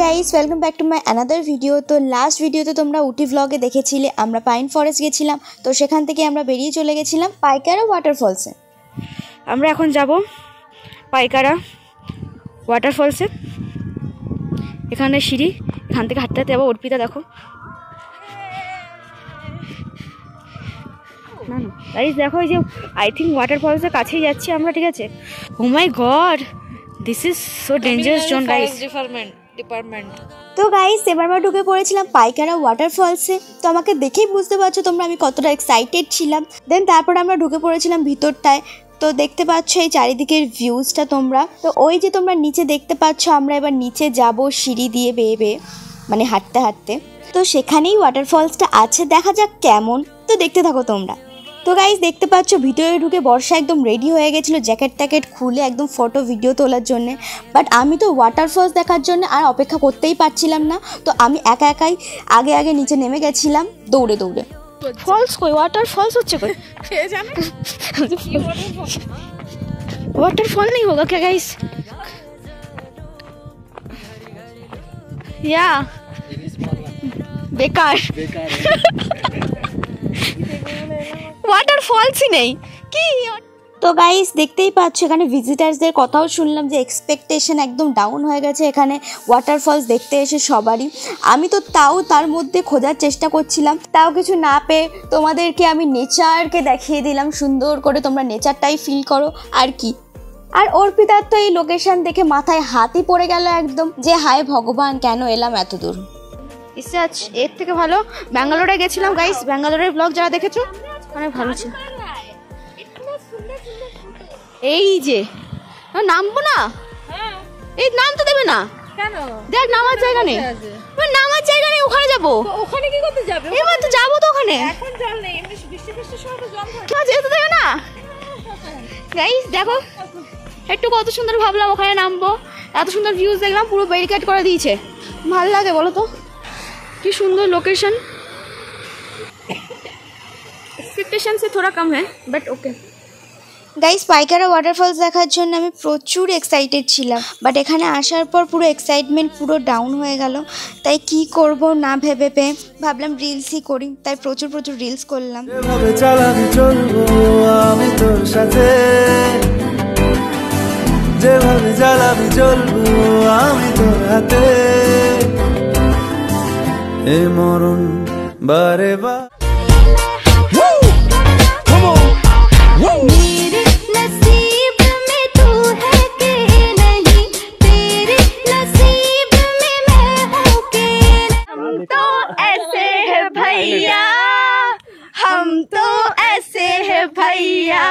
Guys, welcome back to my another video. তো last ভিডিওতে তোমরা উটি ভ্লগে দেখেছিলে আমরা পাইন ফরেস্ট গেছিলাম। তো সেখান থেকে আমরা বেরিয়ে চলে গেছিলাম পাইকারা ওয়াটারফলসে। আমরা এখন যাব পাইকারা ওয়াটারফলসে। এখানে সিঁড়ি, এখান থেকে হাঁটতে হাঁটতে যাবো। অর্পিতা দেখো, না না গাইস দেখো, এই যে আই থিঙ্ক ওয়াটারফলসের কাছেই যাচ্ছি আমরা, ঠিক আছে? Oh my God, this is so dangerous zone guys. Department. তো গাইস এবার আমরা ঢুকে পড়েছিলাম পাইকারা ওয়াটারফলসে। তো আমাকে দেখেই বুঝতে পারছো তোমরা আমি কতটা এক্সাইটেড ছিলাম। দেন তারপরে আমরা ঢুকে পড়েছিলাম ভিতরটায়। তো দেখতে পাচ্ছ এই চারিদিকের ভিউজটা তোমরা। তো ওই যে তোমরা নিচে দেখতে পাচ্ছ, আমরা এবার নিচে যাব সিঁড়ি দিয়ে বেয়ে বেয়ে, মানে হাঁটতে হাঁটতে। তো সেখানেই ওয়াটারফলসটা আছে, দেখা যাক কেমন। তো দেখতে থাকো তোমরা। তো গাইস দেখতে পাচ্ছ ভিতরে ঢুকে বর্ষা একদম রেডি হয়ে গেছিলো জ্যাকেট ট্যাকেট খুলে একদম ফটো ভিডিও তোলার জন্য। বাট আমি তো ওয়াটারফলস দেখার জন্য আর অপেক্ষা করতেই পারছিলাম না। তো আমি একা একাই আগে আগে নিচে নেমে গেছিলাম দৌড়ে দৌড়ে। ফলস কই? ওয়াটারফলস হচ্ছে কই? কে জানে वाटरफॉल नहीं होगा क्या गाइस? या बेकार ওয়াটারফলস ই নেই কি? তো গাইস দেখতেই পাচ্ছ এখানে ভিজিটার্সদের কথাও শুনলাম যে এক্সপেকটেশন একদম ডাউন হয়ে গেছে এখানে ওয়াটারফলস দেখতে এসে সবারই। আমি তো তাও তার মধ্যে খোঁজার চেষ্টা করছিলাম, তাও কিছু না পেয়ে তোমাদেরকে আমি নেচারকে দেখিয়ে দিলাম সুন্দর করে, তোমরা নেচারটাই ফিল করো আর কি। আর অর্পিতার তো এই লোকেশন দেখে মাথায় হাতই পড়ে গেল একদম, যে হায় ভগবান কেন এলাম এত দূর। এর থেকে ভালো ব্যাঙ্গালোরে গেছিলাম গাইস। ব্যাঙ্গালোরের ব্লগ যারা দেখেছো অনেক ভালো ছিল। এই যে নামবো না, এই নাম তো দেবে না কেন? দেখ নামার জায়গা নেই, নামার জায়গা নেই, ওখানে যাবো। ওখানে কি করতে যাবে? এবার তো যাবো তো ওখানে, এখন জল নেই, এমনি বৃষ্টি বৃষ্টির সময় তো জল থাকে, যেতে দেবে না। গাইস দেখো একটু কত সুন্দর, ভাবলাম ওখানে নামবো, এত সুন্দর ভিউজ দেখলাম, পুরো ব্যারিকেড করে দিয়েছে। ভালো লাগে বলো তো, কি সুন্দর লোকেশন। एक्सपेक्टेशन से थोड़ा कम है but okay. Guys Pykara waterfalls দেখার জন্য আমি প্রচুর এক্সাইটেড ছিলাম, বাট এখানে আসার পর পুরো এক্সাইটমেন্ট পুরো ডাউন হয়ে গেল। তাই কি করব না ভেবে পেয়ে ভাবলাম রিলসই করি, তাই প্রচুর প্রচুর রিলস করলাম। যেভাবে চালাবি চলবো আমি তোর সাথে, যেভাবে জ্বালাবি চলবো আমি তোর হাতে, এ মরণ বারে বার। मेरे नसीब में तू है कि नहीं, तेरे नसीब में मैं हूँ कि हम तो ऐसे है भैया, हम तो ऐसे है भैया,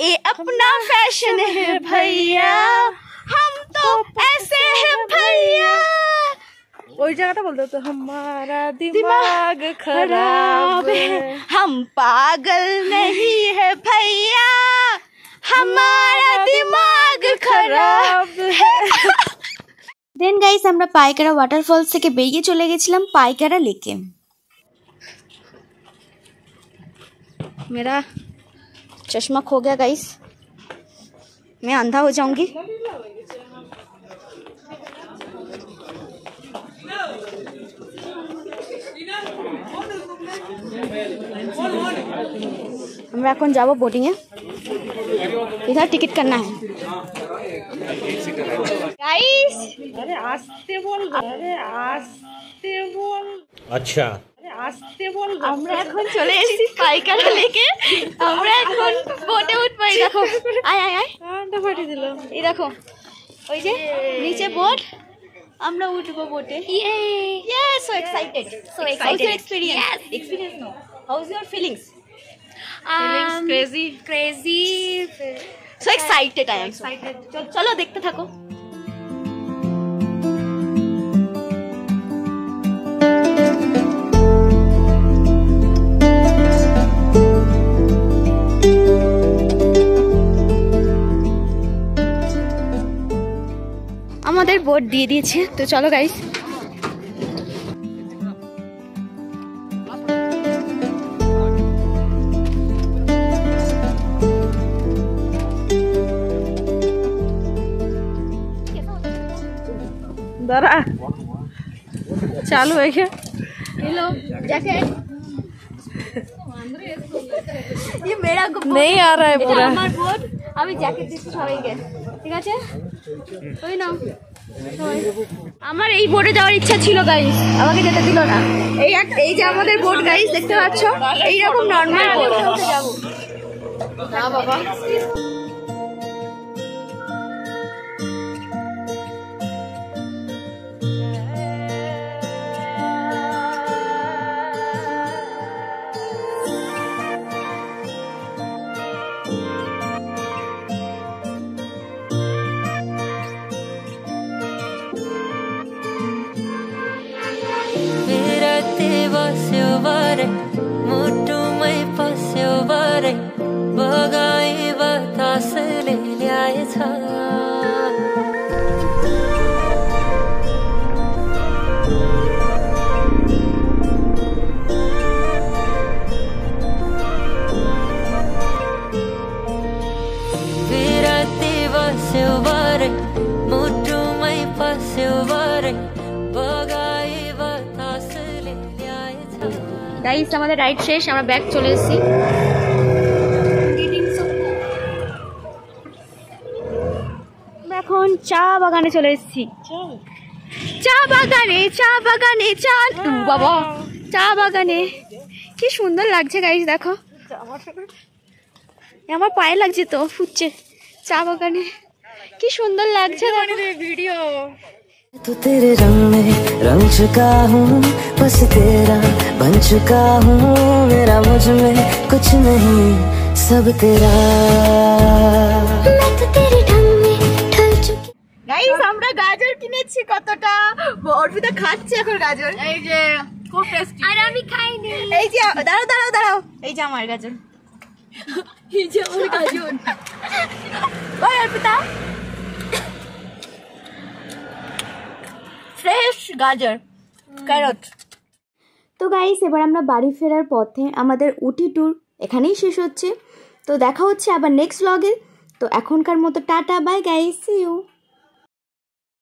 ये अपना फैशन है भैया, हम तो ऐसे है भैया। ওই জায়গাটা বলতে তো हमारा दिमाग खराब है, हम पागल नहीं है भैया, हमारा दिमाग खराब है। দেন গাইস আমরা পাইকারা ওয়াটারফলস থেকে বেরিয়ে চলে গেছিলাম পাইকারা লেকে। मेरा चश्मा खो गया गाइस, मैं अंधा हो जाऊंगी। আমরা এখন যাব বোটিং এ, इधर टिकट करना है गाइस। अरे आस्ते बोल, अरे आस्ते बोल, अच्छा আস্তে বল। আমরা এখন চলে এসেছি পাইকারা লেকে, আমরা এখন বোটে উঠবো। এই দেখো, আয় আয় আয়, কানটা ফাটিয়ে দিল। এই দেখো ওই যে নিচে বোট, আমরা উঠবো বোটে। ইয়ে so excited, so excited. Experience, experience no, how is your feelings? Crazy, crazy, so excited. I am excited. চলো দেখতে থাকো। আমাদের বোট দিয়ে দিয়েছে, তো চলো গাইস। দাঁড়া चालू है क्या? हेलो जैकेट ये मेरा नहीं आ रहा है पूरा আমার বোর্ড আমি জ্যাকেট দিচ্ছি সবাইকে ঠিক আছে ওই নাও আমার এই বোর্ডে যাওয়ার ইচ্ছা ছিল গাইস আমাকে যেতে দিল না এই যে আমাদের বোর্ড গাইস দেখতে পাচ্ছ এই রকম নরমাল বোর্ড যাব না বাবা मुटुमै पस्यो भरे बगाई बतासले ल्याएछ विराती बस्यो भरे मुटुमै पस्यो भरे बगाई बतासले ल्याएछ গাইস আমাদের রাইড শেষ আমরা ব্যাক চলে এসেছি আমরা এখন চা বাগানে চলে এসেছি চা বাগানে চাল বাবা চা বাগানে কি সুন্দর লাগছে গাইস দেখো আমার পায়ে লাগছে তো ফুটছে চা বাগানে কি সুন্দর লাগছে ভিডিও तो तेरे रंग में रंग चुका हूँ बस तेरा बन चुका हूँ मेरा मुझ में कुछ नहीं सब तेरा मैं तो तेरे ढंग में ढल चुकी গাইস আমরা গাজর কিনেছি কতটা অর্পিতা খাচ্ছে এখন গাজর এই যে খুব টেস্টি আর আমি খাইনি এই যে দাঁড়াও এই যে আমার গাজর এই যে আমার গাজর ওই অর্পিতা ফ্রেশ গাজর ক্যারট তো গাইস এবার আমরা বাড়ি ফেরার পথে আমাদের উটি ট্যুর এখানেই শেষ হচ্ছে তো দেখা হচ্ছে আবার নেক্সট ব্লগে তো এখনকার মতো tata bye guys see you